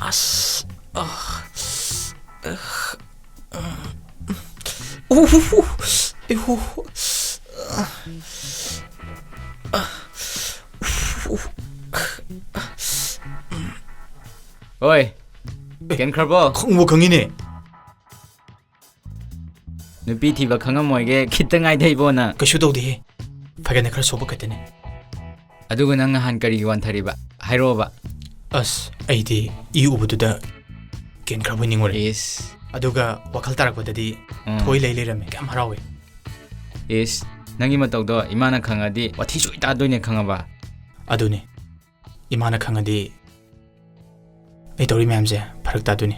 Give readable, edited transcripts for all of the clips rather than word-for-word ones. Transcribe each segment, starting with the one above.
As. Oi, Ken Krabo. Không vô khăng ini. Nupi thiba khangamoige khitangai deibona. Kashu tawdi. Phagane khara soba katene. Aduga nang han kari wan thariba. Hairoba. As aidi I ubududa Ken Krabo ningore. Is. Aduga wakal tarakwadadi thoi lei leirame kam harawe. Is. Nangi matawdo imana khangadi wathi sui ta doine khangaba. Aduni. Imana khangadi ai tori myamse pharak ta duni.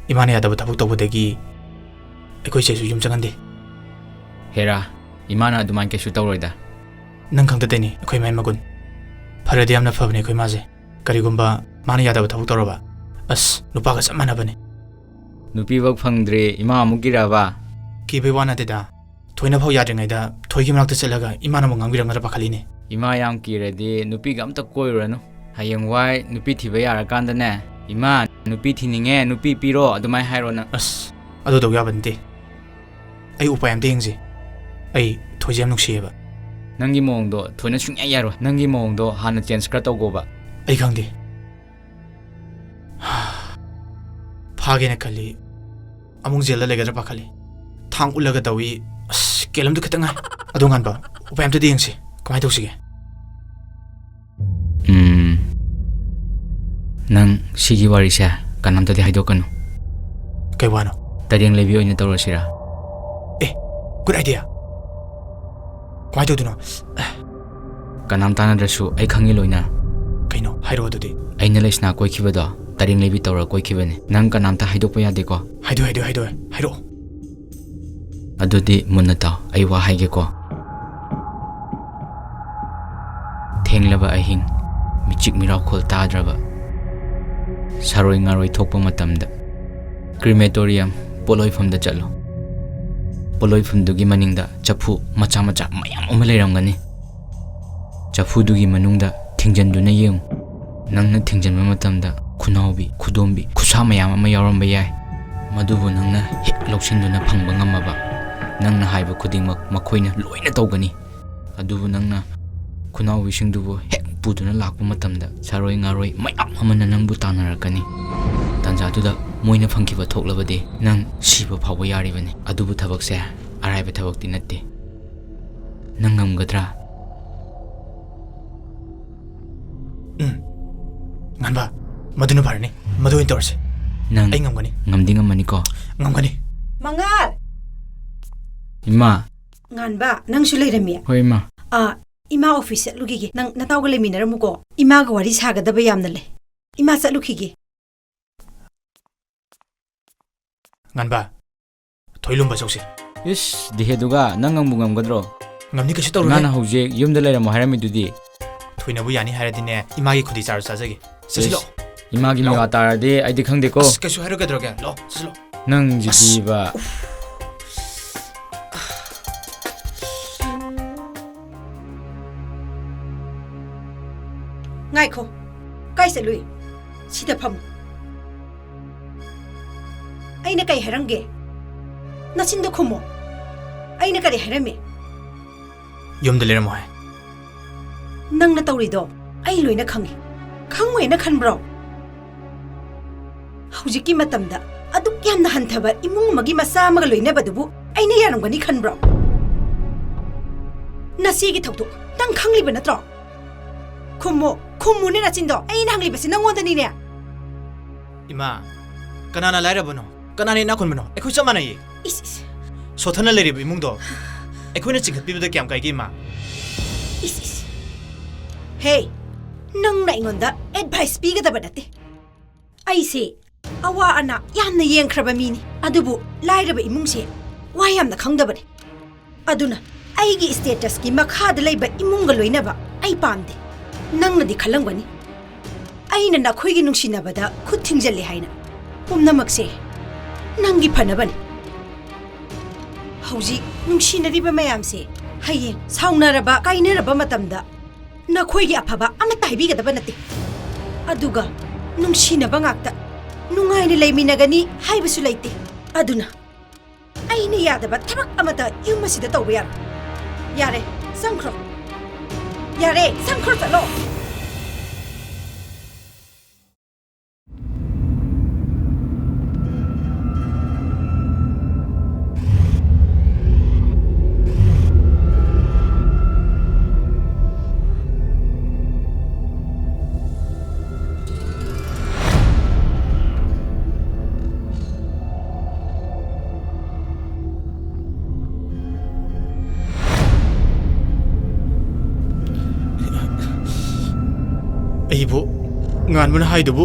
Imana yadaba thabuk tawbodagi ekoi chesu yum changande. Hera. Imana aduman ke shu tawroida. Nang khangdadeni ekoi mai magun. Pharadi amna phabne ekoi maje. Karigumba mana yadaba thabuk tawraba. As nupaga samana bane. Nupi wak phangdre ima amukiraba. Kibe wana deda. Thoina phau yadringaida thoigi manakta chelaga imana mo ngangbirangara pakhaline. Ima yam kiredi nupi ga amta koirano. Hayengwai nupi thiba yarakanda ne. Ima nupi thininge nupi piro adumai hairona. As adu daw yabante. Ai upayam dengji. Ai thojam nuksieba. Nangi mongdo thoina sungya yaro. Nangi mongdo hana change kra tawgoba. Ai khangde. Phagene khali amung jela legadra pakhali. Thang ulaga dawi as kelam du khatanga. Adu ngan ba. Upayam te dengsi. Kamai tawsige. Nang sigi warisha kanam tadi haidokanu. Kai wano. Tading lebi oina tawrosira. Good idea. Kamai tawduno. Kanam tanadrasu ai khangi loina. Kaino hairo adudi. Aina lesna koi khibado tading lebi tawra koi khibane. Nang kanam ta haidokpa yade ko. Hairo. Adudi munna taw ai wa haige ko. Thenglaba ahing michik mirau khol tadraba. Saroi ngaroi thokpa matamda crematorium poloifam da chalo. Poloifam dugi maningda chafu macha mayam oma leiramgani. Chafu dugi manungda thingjandu yeng. Nangna thingjanba matamda khunawbi khudombi khusa mayam ama yauramba yai. Madubu nangna hek loksinduna phangba ngamaba. Nangna haiba khudingmak makhoina loina tawgani. Adubu nangna khunawbi singdubu hek puduna lakpa matamda saroi ngaroi mayam amana nangbu tanarakani. Tanjatuda moina phangkiba thoklabade nang siba phawba yaribani. Adubu thabakse araiba thabakti natte. Nang ngamgadra? Nganba maduna parne madu intorse. Nang Ai ngamgani. Ngamdi ngamani ko. Ngamgani. Mangal. Ima. Nganba nang su leirami. Hoi ma. Ima office lugigi nang natawga leminaramuko. Ima ga wari sagadaba yamna le. Ima chatlukigi. Nganba thoilumba chausi. Ish diheduga nang ngambu ngamgadro. Ngamni kashi tawru. Nana hauze yumda leiramo haramidudi. Thoinabu yani haradine imagi khudi charu chajagi. Sisilo. Imagi mi watarade aidi khangdeko. Kashi harugadroga. Lo, sisilo. Nang jidiba. Ngaiko. Kai se lui. Sida pham. Aina kai harange. Nasinda khumo. Aina kari harame. Yumda leramo hai. Nang na tawrido. Ai loina khangi. Khangwe na khanbro. Hujiki matamda aduk yamna hanthaba imung magi masa maga loina badubu aina yaramgani khanbro. Nasigi thawtu tang khangli ba natro. Khummu ne nachindo aina hangli basi nangondani ne. Ima kanana lairabano. Kanani nakhunbano. Ekhoi chamana yi. Is. Sothana lerib imungdo. Ekhoina chingkhatpibada kyam kai gi ma. Is. Hey, nang na ingonda advice pigadaba nate. Ai se awa ana yamna yengkraba mini. Adubu lairaba imungse wa yamna khangdabane. Aduna aigi status ki makhada leiba imunga loinaba ai pamde. Nang na di khalangwani. Aina na khoigi nungsinabada khut thingjalle haina. Pumnamakse nangi phanabane. Hauji nungsinariba mayamse hayeng saunaraba kainaraba matamda na khoigi afaba amata haibigadaba nate. Aduga ꯅꯨꯡꯁꯤꯅꯕ ꯉꯥꯛꯇ ꯅꯨꯡꯉꯥꯏꯅ ꯂꯩꯃꯤꯟꯅꯒꯅꯤ ꯍꯥꯏꯕꯁꯨ ꯂꯩꯇꯦ ꯑꯗꯨꯅ ꯑꯩꯅ ꯌꯥꯗꯕ ꯊꯕꯛ ꯑꯃꯇ ꯌꯨꯝ ꯑꯁꯤꯗ ꯇꯧꯕ ꯌꯥꯔꯣꯏ ꯌꯥꯔꯦ ꯆꯪꯈ꯭ꯔꯣ ꯌꯥꯔꯦ ꯆꯪꯈ꯭ꯔꯣ ꯆꯠꯂꯣ ꯑꯩꯕꯨ ꯉꯥꯟꯕꯅ ꯍꯥꯏꯗꯨꯕꯨ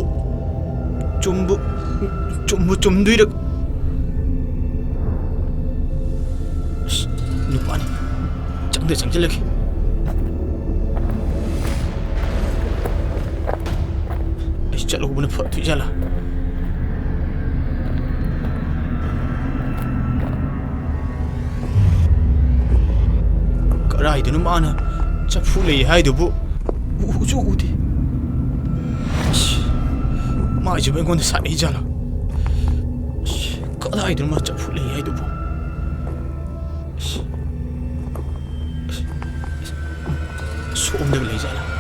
ꯆꯨꯝꯗꯣꯏꯔ ꯅꯨꯄꯥꯅꯤ ꯆꯪꯁꯤꯜꯂꯒꯦ ꯑꯩ ꯆꯠꯍꯧꯕꯅ ꯐꯗꯣꯏꯖꯥꯠꯂꯥ ꯀꯔꯥꯏꯗꯅꯣ ꯃꯥꯅ ꯆꯐꯨ ꯂꯩ ꯍꯥꯏꯗꯨꯕꯨ ꯎꯁꯨ ꯎꯗꯦ 마이즈면 건데 살이잖아. 까다이들 맞자 풀리야이도 뭐. 소음들 내잖아.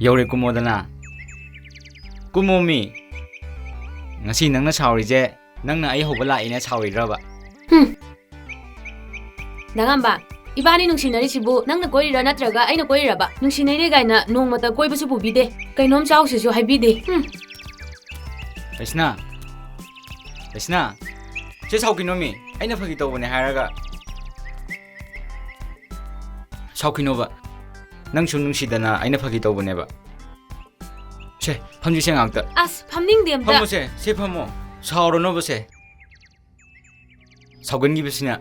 Yaure kumodana kumomi ngasi nangna saurije nangna ai hobala ina sauridraba Dangamba ibani nungsinari sibu nangna koirira natraga aina koiraba nungsinai gaina nongmata koibasu pubide kainom chausisu haibide Lesna che saukinomi aina phagi tobone haraga saukinoba nang sung nungsidana aina phagi toboneba che phamji se ngakta as phamning dem da phamo se phamo sauro bose saugangi besina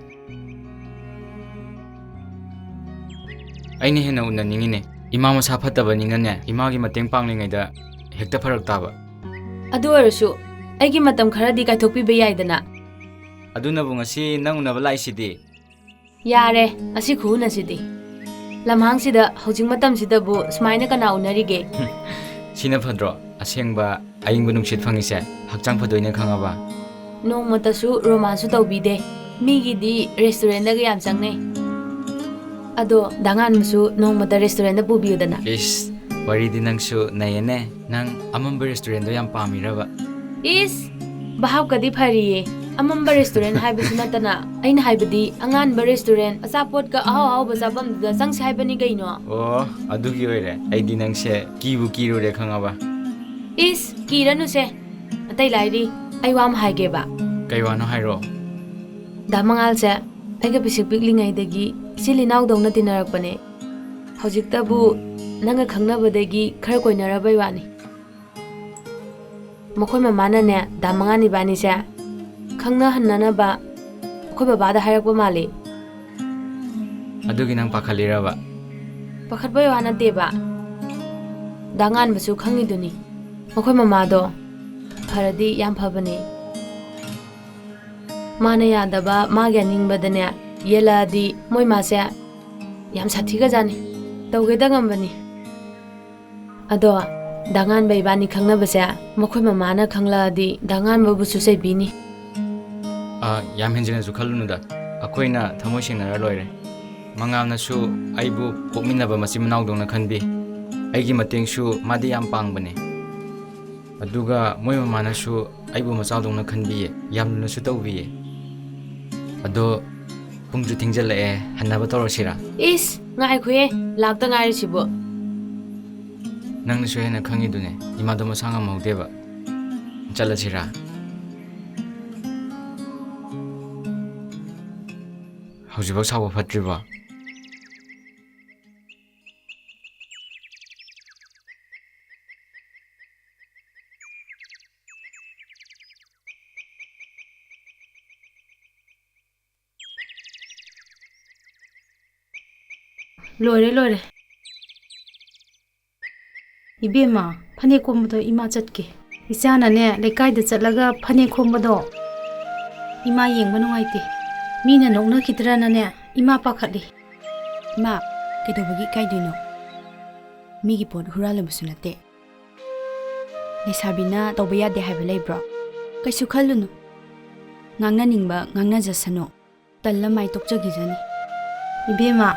aina hena unna ningine ima masa phataba ninane imagi mateng panglingaida hekta pharak taba adu arasu aigi matam kharadi kaithokpi be yaidana aduna bungasi nang unaba laisidi yare asi khuna sidi lamhang sida hojing matam sida bu smaina kana unarige sina phadro asengba aingbu nungsit phangise hakchang phadoina khangaba nong mata su romance tawbide migi di restaurant da yam changne ado dangan musu nong mata restaurant da pubiudana is wari di nangsu nayene nang amamba restaurant do yam pamiraba is bahab kadi phariye amamba restaurant haibisu natana aina haibadi anganba restaurant asapot ka ahaw bazabam da sangsi haibani gaino oh adugi oire aidi nangse kibu kirure khangaba is kiranu se atai lairi aiwam haigeba kaiwano hairo damangal se aiga bisik piklingai dagi silinaw dongna tinarakpane hojiktabu nanga khangnabadagi khar koinarabai wani makhoi mamana ne damangani bani se khangna hannana ba khoi baba da harakpa mali adugi nang pakhaliraba pakhatbai wana teba dangan basu khangi duni makhoi mama do faradi yam phabani mana yadaba magya ningbadane yeladi moi mase yam sathiga jani tawgeda ngambani ado dangan bai bani khangna base makhoi mama na khangla di dangan babu su sei bini yam henjena su khalunu da akoina thamoi sinara loire mangam na su aibu pokmina ba masim naw dongna khanbi aigi mateng su madi yam pangbane aduga moi mama na su aibu macha dongna khanbi yam na su tawbi ado ꯄꯨꯡꯁꯨ ꯊꯦꯡꯖꯜꯂꯛꯑꯦ ꯍꯟꯅꯕ ꯇꯧꯔꯁꯤꯔꯥ ꯏꯁ ꯉꯥꯏꯈꯣꯌꯦ ꯂꯥꯛꯇ ꯉꯥꯏꯔꯤꯁꯤꯕꯨ ꯅꯪꯅꯁꯨ ꯍꯦꯟꯅ ꯈꯪꯉꯤꯗꯨꯅꯦ 이마도 ꯃꯁꯥ ꯉꯝꯍꯧꯗꯦꯕ ꯆꯠꯂꯁꯤꯔꯥ ꯍꯧꯖꯤꯛꯐꯥꯎ ꯁꯥꯎꯕ ꯐꯠꯇ꯭ꯔꯤꯕꯣ ꯂꯣꯏꯔꯦ 이베마 파네 콤보도 이마 ꯆꯠꯀꯦ 이자나네 레카이ꯗ ꯆꯠꯂꯒ 파네 콤보도 이마 ꯌꯦꯡꯕ ꯅꯨꯡꯉꯥꯏꯇꯦ ꯃꯤꯅ ꯅꯣꯛꯅꯈꯤꯗ꯭ꯔꯅꯅꯦ 이마 ꯄꯥꯈꯠꯂꯤ ꯏꯃꯥ ꯀꯩꯗꯧꯕꯒꯤ ꯏꯀꯥꯏꯗꯣꯏꯅꯣ ꯃꯤꯒꯤ ꯄꯣꯠ ꯍꯨꯔꯥꯜꯂꯕꯁꯨ ꯅꯠꯇꯦ ꯂꯩꯁꯥꯕꯤꯅ ꯇꯧꯕ ꯌꯥꯗꯦ ꯍꯥꯏꯕ ꯂꯩꯕ꯭ꯔꯣ ꯀꯩꯁꯨ ꯈꯜꯂꯨꯅꯨ ꯉꯥꯡꯅꯅꯤꯡꯕ ꯉꯥꯡꯅꯖꯁꯅꯨ ꯇꯜꯂ ꯃꯥꯏ ꯇꯣꯛꯆꯈꯤꯖꯅꯤ 이베마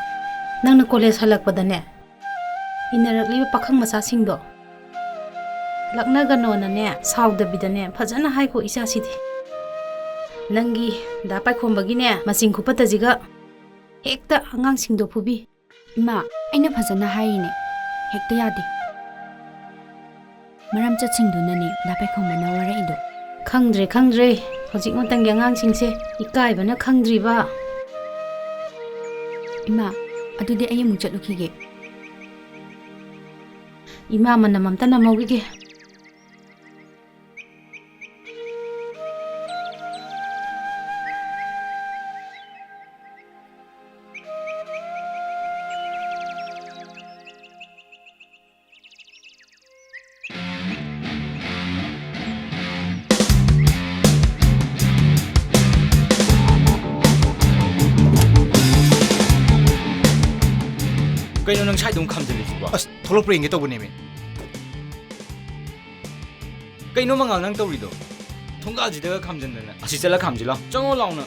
ꯅꯪꯅ ꯀꯣꯂꯦꯖ ꯍꯜꯂꯛꯄꯗꯅꯦ 이ꯅꯔꯛꯂꯤꯕ ꯄꯥꯈꯪ ꯃꯆꯥꯁꯤꯡꯗꯣ ꯂꯛꯅꯒꯅꯣꯅꯅꯦ ꯁꯥꯎꯗꯕꯤꯗꯅꯦ ꯐꯖꯅ ꯍꯥꯏꯈꯣ 이자ꯁꯤꯗꯤ ꯅꯪꯒꯤ ꯗꯥ ꯄꯥꯏꯈꯣꯝꯕꯒꯤꯅꯦ ꯃꯆꯤꯡ ꯈꯨꯄꯠꯇꯁꯤꯒ ꯍꯦꯛꯇ ꯑꯉꯥꯡꯁꯤꯡꯗꯣ ꯐꯨꯕꯤ ꯏꯃꯥ ꯑꯩꯅ ꯐꯖꯅ ꯍꯥꯏꯔꯤꯅꯦ ꯍꯦꯛꯇ ꯌꯥꯗꯦ ꯃꯔꯝ ꯆꯠꯁꯤꯡꯗꯨꯅꯅꯦ ꯂꯥꯄꯩꯈꯣꯝꯕꯅ ꯋꯥꯔꯛꯏꯗꯣ ꯈꯪꯗ꯭ꯔꯦ ꯍꯧꯖꯤꯛ ꯃꯇꯝꯒꯤ ꯑꯉꯥꯡꯁꯤꯡꯁꯦ ꯏꯀꯥꯏꯕꯅ ꯈꯪꯗ꯭ꯔꯤꯕ ꯏꯃꯥ ꯑꯗꯨꯗꯤ ꯑꯩ ꯑꯃꯨꯛ ꯆꯠꯂꯨꯈꯤꯒꯦ 이마 ꯃꯅꯝ ꯑꯝꯇ ꯅꯝꯍꯧꯈꯤꯒꯦ ꯀꯩꯅꯣ ꯅꯪ ꯁꯥꯏꯗꯣꯝ ꯈꯝꯖꯤꯜꯂꯤꯁꯤꯕꯣ ꯑꯁ ꯊꯣꯛꯂꯛꯄ꯭ꯔꯥ ꯌꯦꯡꯒꯦ ꯇꯧꯕꯅꯦꯃꯤ ꯀꯩꯅꯣ ꯃꯉꯥꯜ ꯅꯪ ꯇꯧꯔꯤꯗꯣ ꯊꯣꯡꯒꯥꯜꯁꯤꯗꯒ ꯈꯝꯖꯤꯟꯗꯅ ꯑꯁꯤ ꯆꯠꯂ ꯈꯝꯖꯤꯜꯂꯣ ꯆꯪꯉꯣ ꯂꯥꯎꯅ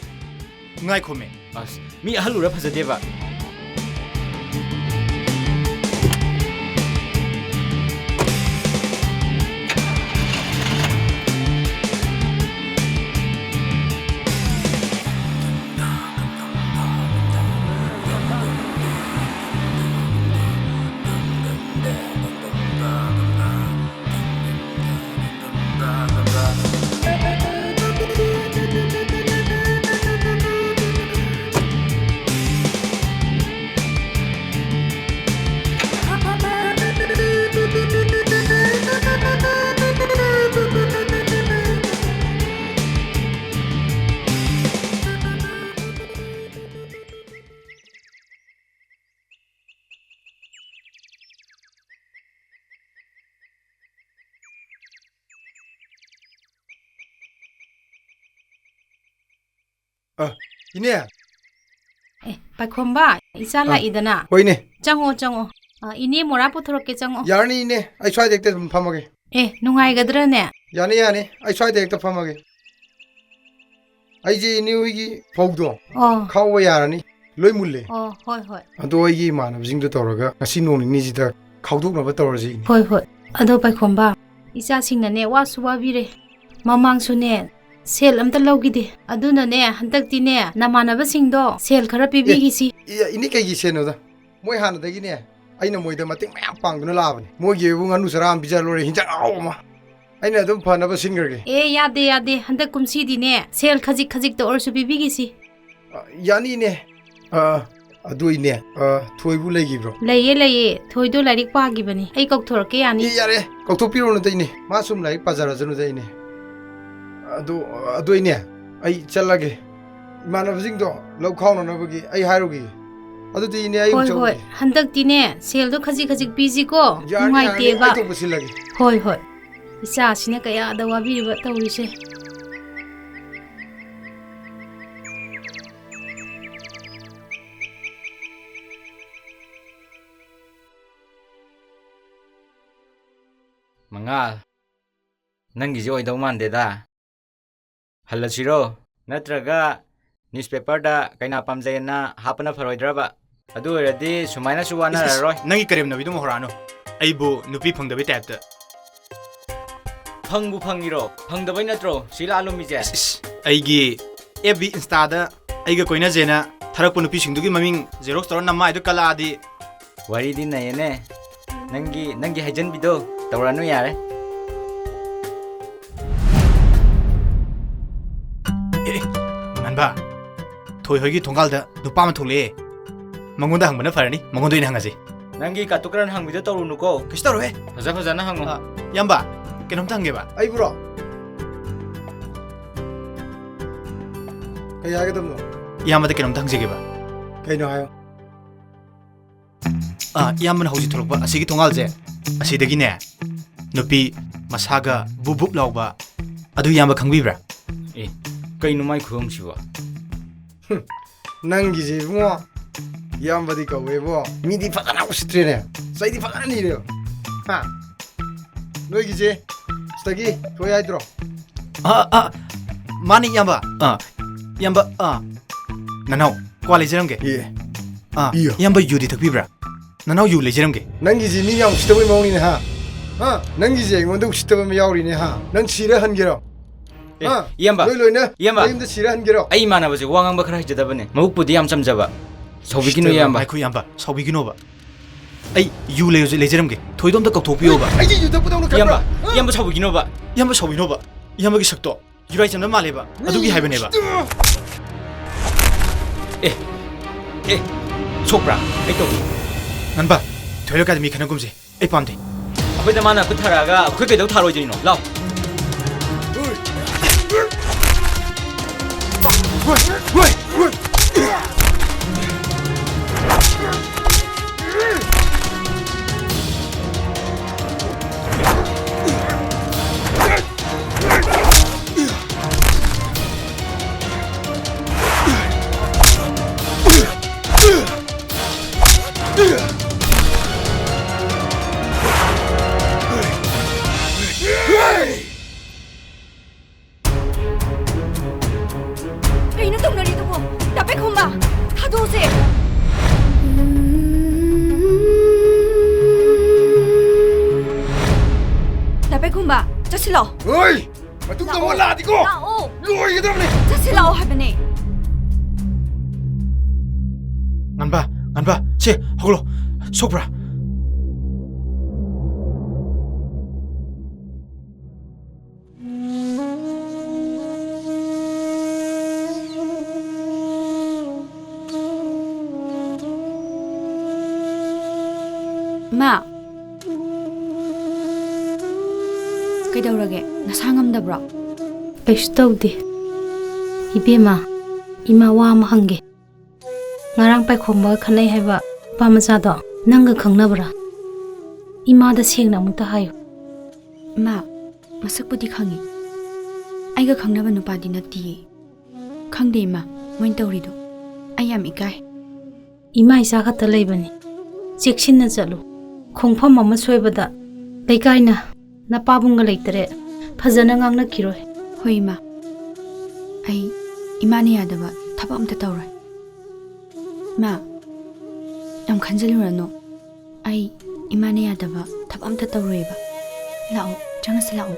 ꯉꯥꯏꯈꯣꯃꯦ ꯑꯁ ꯃꯤ ꯑꯍꯜ ꯎꯔ ꯐꯖꯗꯦꯕ 이네. ꯄꯥꯏꯈꯣꯝꯕ ꯏꯆꯥ ꯂꯥꯛꯏꯗꯅ ꯍꯣꯏꯅꯦ. ꯆꯪꯉꯣ 이네 ꯃꯣꯔꯥ ꯄꯨꯊꯣꯔꯛꯀꯦ ꯆꯪꯉꯣ ꯌꯥꯔꯅꯤ 이네. ꯑꯩ ꯁ꯭ꯋꯥꯏꯗ ꯍꯦꯛꯇ ꯑꯗꯨꯝ ꯐꯝꯃꯒꯦ. ꯅꯨꯡꯉꯥꯏꯒꯗ꯭ꯔꯅꯦ ꯌꯥꯅꯤ. ꯑꯩ ꯁ꯭ꯋꯥꯏꯗ ꯍꯦꯛꯇ ꯐꯝꯃꯒꯦ. ꯑꯩꯁꯦ 이네 ꯍꯣꯏꯒꯤ ꯐꯧꯗꯣ ꯈꯥꯎꯕ ꯌꯥꯔꯅꯤ. ꯂꯣꯏ ꯃꯨꯜꯂꯦ. ꯍꯣꯏ. ꯑꯗꯣ ꯑꯩꯒꯤ ꯏꯃꯥꯟꯅꯕꯁꯤꯡꯗꯣ ꯇꯧꯔꯒ ꯉꯁꯤ ꯅꯣꯡ ꯅꯤꯅꯤꯁꯤꯗ ꯈꯥꯎꯗꯣꯛꯅꯕ ꯇꯧꯔꯁꯤ. ꯍꯣꯏ. ꯑꯗꯣ ꯄꯥꯏꯈꯣꯝꯕ ꯏꯆꯥꯁꯤꯡꯅꯅꯦ ꯋꯥꯁꯨ ꯋꯥꯕꯤꯔꯦ. ꯃꯃꯥꯡꯁꯨꯅꯦ ꯁꯦꯜ ꯑꯝꯇ ꯂꯧꯈꯤꯗꯦ. ꯑꯗꯨꯅꯅꯦ ꯍꯟꯗꯛꯇꯤꯅꯦ ꯅꯃꯥꯟꯅꯕꯁꯤꯡꯗꯣ ꯁꯦꯜ ꯈꯔ ꯄꯤꯕꯤꯈꯤꯁꯤ. 이네 ꯀꯩꯒꯤ ꯁꯦꯟꯅꯣꯗ. ꯃꯣꯏ ꯍꯥꯟꯅꯗꯒꯤꯅꯦ ꯑꯩꯅ ꯃꯣꯏꯗ ꯃꯇꯦꯡ ꯃꯌꯥꯝ ꯄꯥꯡꯗꯨꯅ ꯂꯥꯛꯑꯕꯅꯤ. ꯃꯣꯏꯒꯤ ꯉꯥꯅꯨ ꯆꯔꯥ ꯑꯃ ꯄꯤꯖ ꯂꯣꯏꯔꯦ ꯍꯤꯟꯖꯥꯡ ꯑꯍꯥꯎꯕ ꯑꯃ. ꯑꯩꯅ ꯑꯗꯨꯝ ꯐꯅꯕ ꯁꯤꯟꯈ꯭ꯔꯒꯦ. ꯌꯥꯗꯦ. ꯍꯟꯗꯛ ꯀꯨꯝꯁꯤꯗꯤꯅꯦ ꯁꯦꯜ ꯈꯖꯤꯛꯇ ꯑꯣꯏꯔꯁꯨ ꯄꯤꯕꯤꯈꯤꯁꯤ. ꯌꯥꯅꯤ 이네. ꯑꯗꯨ 이네 ꯊꯣꯏꯕꯨ ꯂꯩꯈꯤꯕ꯭ꯔꯣ? ꯂꯩꯌꯦ. ꯊꯣꯏꯗꯣ ꯂꯥꯏꯔꯤꯛ ꯄꯥꯈꯤꯕꯅꯤ. ꯑꯩ ꯀꯧꯊꯣꯔꯛꯀꯦ ꯌꯥꯅꯤ. ꯌꯥꯔꯦ. ꯀꯧꯊꯣꯛꯄꯤꯔꯣꯅꯨꯗ 이네. ꯃꯥ ꯁꯨꯝ ꯂꯥꯏꯔꯤꯛ ꯄꯥꯖꯔꯖꯅꯨꯗ 이네. ꯑꯗꯨ 이네. ꯑꯩ ꯆꯠꯂꯒꯦ. 이만ꯅꯕꯁꯤꯡꯗꯣ ꯂꯧ ꯈꯥꯎꯅꯅꯕꯒꯤ ꯑꯩ ꯍꯥꯏꯔꯨꯒꯦ. ꯑꯗꯨꯗꯤ 이네 ꯑꯩ ꯍꯣꯏ. ꯍꯟꯗꯛꯇꯤꯅꯦ ꯁꯦꯜꯗꯣ ꯈꯖꯤꯛ ꯄꯤꯁꯤꯀꯣ. ꯅꯨꯡꯉꯥꯏꯇꯦꯕ. ꯑꯩ ꯇꯧꯕ ꯁꯤꯜꯂꯒꯦ. ꯍꯣꯏ. 이ꯆꯥꯁꯤꯅ ꯀꯌꯥꯗ ꯋꯥꯕꯤꯔꯤꯕ ꯇꯧꯔꯤꯁꯦ. ꯃꯉꯥꯜ ꯅꯪꯒꯤꯁꯦ ꯑꯣꯏꯗꯧ ꯃꯥꯟꯗꯦꯗ ꯍꯜꯂꯁꯤꯔꯣ ꯅꯠꯇ꯭ꯔꯒ ꯅ꯭ꯌꯨꯁꯄꯦꯄꯔꯗ ꯀꯩꯅꯥ ꯄꯥꯝꯖꯩꯅ ꯍꯥꯞꯄꯅ ꯐꯔꯣꯏꯗ꯭ꯔꯕ ꯑꯗꯨ ꯑꯣꯏꯔꯗꯤ ꯁꯨꯃꯥꯏꯅꯁꯨ ꯋꯥꯅꯔꯔꯣꯏ ꯅꯪꯒꯤ ꯀꯔꯦꯝꯅꯕꯤꯗꯨꯃ ꯍꯧꯔꯛꯑꯅꯨ ꯑꯩꯕꯨ ꯅꯨꯄꯤ ꯐꯪꯗꯕꯩ ꯇꯥꯏꯞꯇ ꯐꯪꯕꯨ ꯐꯪꯉꯤꯔꯣ ꯐꯪꯗꯕꯩ ꯅꯠꯇ꯭ꯔꯣ ꯁꯤ ꯂꯥꯛꯂꯨꯃꯤꯁꯦ ꯑꯩꯒꯤ FB ꯏꯟꯁꯇꯥꯗ ꯑꯩꯒ ꯀꯣꯏꯅꯖꯦꯅ ꯊꯥꯔꯛꯄ ꯅꯨꯄꯤꯁꯤꯡꯗꯨꯒꯤ ꯃꯃꯤꯡ ꯖꯦꯔꯣꯛꯁ ꯇꯧꯔ ꯅꯝꯃꯥꯏꯗꯨ ꯀꯜꯂꯛꯑꯗꯤ ꯋꯥꯔꯤꯗꯤ ꯅꯩꯌꯦꯅꯦ ꯅꯪꯒꯤ ꯍꯩꯖꯟꯕꯤꯗꯣ ꯇꯧꯔꯅꯨ ꯌꯥꯔꯦ ꯉꯟꯕ ꯊꯣꯏ ꯍꯣꯏꯒꯤ ꯊꯣꯡꯒꯥꯜꯗ ꯅꯨꯄꯥ ꯑꯃ ꯊꯣꯛꯂꯛꯑꯦ ꯃꯉꯣꯟꯗ ꯍꯪꯕꯅ ꯐꯔꯅꯤ ꯃꯉꯣꯟꯗ ꯑꯣꯏꯅ ꯍꯪꯉꯁꯤ ꯅꯪꯒꯤ ꯀꯥꯇꯨꯀꯔꯟ ꯍꯪꯕꯤꯗꯣ ꯇꯧꯔꯨꯅꯨꯀꯣ ꯀꯩꯁꯨ ꯇꯧꯔꯣꯏꯍꯦ ꯐꯖꯅ ꯍꯪꯉꯣ ꯏꯌꯥꯝꯕ ꯀꯩꯅꯣꯝꯇ ꯍꯪꯒꯦꯕ ꯑꯩꯕꯨꯔꯣ ꯀꯩ ꯍꯥꯏꯒꯗꯕꯅꯣ ꯏꯌꯥꯝꯕꯗ ꯀꯩꯅꯣꯝꯇ ꯍꯪꯖꯒꯦꯕ ꯀꯩꯅꯣ ꯍꯥꯏꯌꯣ ꯏꯌꯥꯝꯕꯅ ꯍꯧꯖꯤꯛ ꯊꯣꯛꯂꯛꯄ ꯑꯁꯤꯒꯤ ꯊꯣꯡꯒꯥꯜꯁꯦ ꯑꯁꯤꯗꯒꯤꯅꯦ ꯅꯨꯄꯤ ꯃꯁꯥꯒ ꯕꯨꯕꯨꯞ ꯂꯥꯎꯕ ꯑꯗꯨ ꯏꯌꯥꯝꯕ ꯈꯪꯕꯤꯕ꯭ꯔꯥ ꯑꯦ ꯀꯩꯅꯣ ꯃꯥꯏ ꯈꯨꯍꯪꯁꯤꯕꯣ ꯅꯪꯒꯤꯁꯦ ꯏꯕꯨꯡꯉꯣ ꯏꯌꯥꯝꯕꯗꯤ ꯀꯧꯋꯦꯕꯣ ꯃꯤꯗꯤ ꯐꯖꯅ ꯎꯁꯤꯠꯇ꯭ꯔꯦꯅꯦ ꯆꯩꯗꯤ ꯐꯖꯅ ꯅꯤꯔꯦꯕ ꯍꯥ ꯅꯣꯏꯒꯤꯁꯦ ꯁꯤꯗꯒꯤ ꯊꯣꯏ ꯍꯥꯏꯗ꯭ꯔꯣ ꯃꯥꯅꯤ ꯏꯌꯥꯝꯕ ꯏꯌꯥꯝꯕ ꯅꯅꯥꯎ ꯀ꯭ꯋꯥ ꯂꯩꯖꯔꯝꯒꯦ ꯏꯌꯣ. ꯏꯌꯥꯝꯕ ꯌꯨꯗꯤ ꯊꯛꯄꯤꯕ꯭ꯔꯥ ꯅꯅꯥꯎ ꯌꯨ ꯂꯩꯖꯔꯝꯒꯦ ꯅꯪꯒꯤꯁꯤ ꯃꯤ ꯌꯥꯝ ꯎꯁꯤꯠꯇꯕꯩ ꯃꯑꯣꯡꯅꯤꯅꯦ ꯍꯥ ꯅꯪꯒꯤꯁꯦ ꯑꯩꯉꯣꯟꯗ ꯎꯁꯤꯠꯇꯕ ꯑꯃ ꯌꯥꯎꯔꯤꯅꯦ ꯍꯥ ꯅꯪ ꯁꯤꯔ ꯍꯟꯒꯦꯔꯣ ꯏꯌꯥꯝꯕ ꯅꯣꯏ ꯂꯣꯏꯅ ꯏꯌꯥꯝꯕ ꯅꯌꯨꯝꯗ ꯁꯤꯔ ꯍꯟꯒꯦꯔꯣ ꯑꯩ ꯏꯃꯥꯟꯅꯕꯁꯦ ꯋꯥ ꯉꯥꯡꯕ ꯈꯔ ꯍꯩꯖꯗꯕꯅꯦ ꯃꯕꯨꯛꯄꯨꯗꯤ ꯌꯥꯝ ꯆꯝꯖꯕ ꯁꯥꯎꯕꯤꯒꯅꯨ ꯏꯌꯥꯝꯕ ꯉꯥꯏꯈꯣ ꯏꯌꯥꯝꯕ ꯁꯥꯎꯕꯤꯒꯅꯣꯕ ꯑꯩ ꯌꯨ ꯂꯩꯖꯔꯝꯒꯦ ꯊꯣꯏꯗꯣ ꯑꯝꯇ ꯀꯧꯊꯣꯛꯄꯤꯌꯣꯕ ꯑꯩꯁꯦ ꯌꯨ ꯊꯛꯄꯗꯧꯅ ꯏꯌꯥꯝꯕ ꯈꯟꯕ꯭ꯔꯥ ꯏꯌꯥꯝꯕ ꯁꯥꯎꯕꯤꯒꯅꯣꯕ ꯏꯌꯥꯝꯕ ꯁꯥꯎꯕꯤꯅꯣꯕ ꯏꯌꯥꯝꯕꯒꯤ ꯁꯛꯇꯣ ꯌꯨꯔꯥꯏ ꯆꯝꯅ ꯃꯥꯜꯂꯦꯕ ꯑꯗꯨꯒꯤ ꯍꯥꯏꯕꯅꯦꯕ ꯑꯦ ꯁꯣꯛꯄ꯭ꯔꯥ ꯑꯩ ꯇꯧꯒꯦ ꯉꯟꯕ ꯊꯣꯏ ꯂꯩꯀꯥꯏꯗ ꯃꯤ ꯈꯠꯅꯒꯨꯝꯁꯦ ꯑꯩ ꯄꯥꯝꯗꯦ ꯑꯩꯈꯣꯏꯗ ꯃꯥꯅ ꯈꯨꯠ ꯊꯥꯔꯛꯑꯒ ꯑꯩꯈꯣꯏ ꯀꯩꯗꯧ ꯊꯥꯔꯣꯏꯗꯣꯏꯅꯣ ꯂꯥꯎ ꯀꯩꯅꯣ ꯇꯧꯅꯔꯤꯗꯨꯕꯣ ꯗꯥꯄꯦꯈꯣꯝꯕ ꯊꯥꯗꯣꯛꯑꯁꯦ ꯗꯥꯄꯦꯈꯣꯝꯕ ꯆꯠꯁꯤꯜꯂꯣ ꯍꯣꯏ ꯃꯇꯨꯡꯗ ꯑꯃꯨꯛ ꯂꯥꯛꯑꯗꯤꯀꯣ ꯂꯥꯛꯑꯣ ꯂꯣꯏꯒꯗꯕꯅꯤ ꯆꯠꯁꯤꯜꯂꯛꯑꯣ ꯍꯥꯏꯕꯅꯦ ꯉꯟꯕ ꯁꯦ ꯍꯧꯒꯠꯂꯣ ꯁꯣꯛꯄ꯭ꯔꯥ ꯃꯥ ꯀꯩꯗꯧꯔꯒꯦ ꯅꯁꯥ ꯉꯝꯗꯕ꯭ꯔꯣ ꯀꯩꯁꯨ ꯇꯧꯗꯦ ꯏꯕꯦꯝꯃ ꯏꯃꯥ ꯋꯥ ꯑꯃ ꯍꯪꯒꯦ ꯉꯔꯥꯡ ꯄꯥꯏꯈꯣꯝꯕꯒ ꯈꯟꯅꯩ ꯍꯥꯏꯕ ꯅꯨꯄꯥ ꯃꯆꯥꯗꯣ ꯅꯪꯒ ꯈꯪꯅꯕ꯭ꯔꯥ ꯏꯃꯥꯗ ꯁꯦꯡꯅ ꯑꯃꯨꯛꯇ ꯍꯥꯏꯌꯨ ꯃꯥ ꯃꯁꯛꯄꯨꯗꯤ ꯈꯪꯉꯤ ꯑꯩꯒ ꯈꯪꯅꯕ ꯅꯨꯄꯥꯗꯤ ꯅꯠꯇꯤꯌꯦ ꯈꯪꯗꯦ ꯏꯃꯥ ꯃꯣꯏꯅ ꯇꯧꯔꯤꯗꯣ ꯑꯩ ꯌꯥꯝ ꯏꯀꯥꯏ ꯏꯃꯥ ꯏꯆꯥ ꯈꯛꯇ ꯂꯩꯕꯅꯤ ꯆꯦꯛꯁꯤꯟꯅ ꯆꯠꯂꯨ ꯈꯣꯡꯐꯝ ꯑꯃ ꯁꯣꯏꯕꯗ ꯂꯩꯀꯥꯏꯅ ꯅꯄꯥꯕꯨꯡꯒ ꯂꯩꯇꯔꯦ ꯐꯖꯅ ꯉꯥꯡꯅꯈꯤꯔꯣꯏ ꯍꯣꯏ ꯏꯃꯥ ꯑꯩ ꯏꯃꯥꯅ ꯌꯥꯗꯕ ꯊꯕꯛ ꯑꯝꯇ ꯇꯧꯔꯣꯏ ꯃꯥ ꯌꯥꯝ ꯈꯟꯖꯤꯜꯂꯨꯔꯅꯨ ꯑꯩ ꯏꯃꯥꯅ ꯌꯥꯗꯕ ꯊꯕꯛ ꯑꯝꯇ ꯇꯧꯔꯣꯏꯕ ꯂꯥꯛꯑꯣ ꯆꯪꯉꯁꯤ ꯂꯥꯛꯑꯣ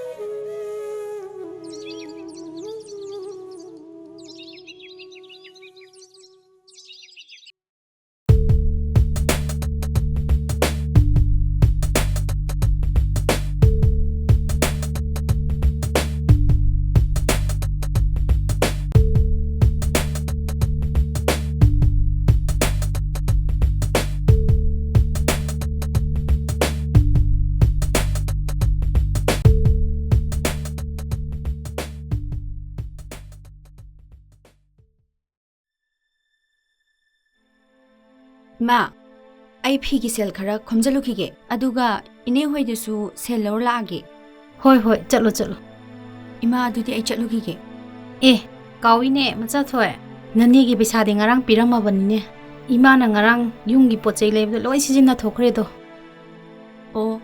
ꯃꯥ ꯑꯩ ꯐꯤꯒꯤ ꯁꯦꯜ ꯈꯔ ꯈꯣꯝꯖꯜꯂꯨꯈꯤꯒꯦ ꯑꯗꯨꯒ ꯏꯅꯦ ꯍꯣꯏꯗꯁꯨ ꯁꯦꯜ ꯂꯧꯔ ꯂꯥꯛꯑꯒꯦ ꯍꯣꯏ ꯍꯣꯏ ꯆꯠꯂꯣ ꯆꯠꯂꯣ ꯏꯃꯥ ꯑꯗꯨꯗꯤ ꯑꯩ ꯆꯠꯂꯨꯈꯤꯒꯦ ꯑꯦ ꯀꯥꯎꯏꯅꯦ ꯃꯆꯥ ꯊꯣꯏ ꯅꯅꯦꯒꯤ ꯄꯩꯁꯥꯗꯤ ꯉꯔꯥꯡ ꯄꯤꯔꯝꯃꯕꯅꯤꯅꯦ ꯏꯃꯥꯅ ꯉꯔꯥꯡ ꯌꯨꯝꯒꯤ ꯄꯣꯠ ꯆꯩ ꯂꯩꯕꯗ ꯂꯣꯏ ꯁꯤꯖꯤꯟꯅꯊꯣꯛꯈ꯭ꯔꯦꯗꯣ ꯑꯣ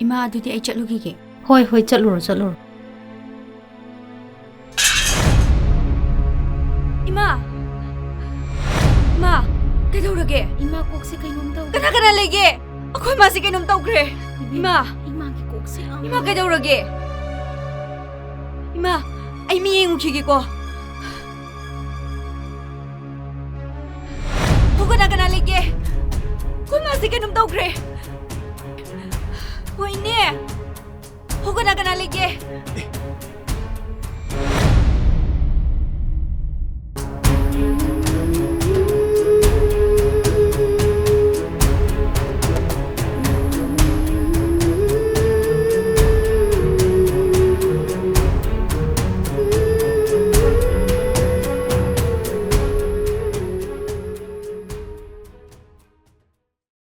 ꯏꯃꯥ ꯑꯗꯨꯗꯤ ꯑꯩ ꯆꯠꯂꯨꯈꯤꯒꯦ ꯍꯣꯏ ꯍꯣꯏ ꯆꯠꯂꯨꯔꯣ ꯆꯠꯂꯨꯔꯣ ꯏꯃꯥ ꯏꯃꯥ ꯀꯩꯗꯧꯔꯒꯦ ꯏꯃꯥ ꯀꯣꯛꯁꯦ ꯀꯩꯅꯣꯝ ꯇꯧ ꯀꯅꯥ ꯂꯩꯒꯦ ꯑꯩꯈꯣꯏ ꯃꯥꯁꯦ ꯀꯩꯅꯣꯝ ꯇꯧꯈ꯭ꯔꯦ ꯏꯃꯥ 이마기 꼭지야. 이마 그대로게 이마 아이 미 앵우키기고 ꯏꯃꯥꯁꯦ ꯀꯩꯅꯣꯝ ꯇꯧꯈ꯭ꯔꯦ ꯍꯣꯏꯅꯦ ꯍꯣ ꯀꯅꯥ ꯀꯅꯥ ꯂꯩꯒꯦ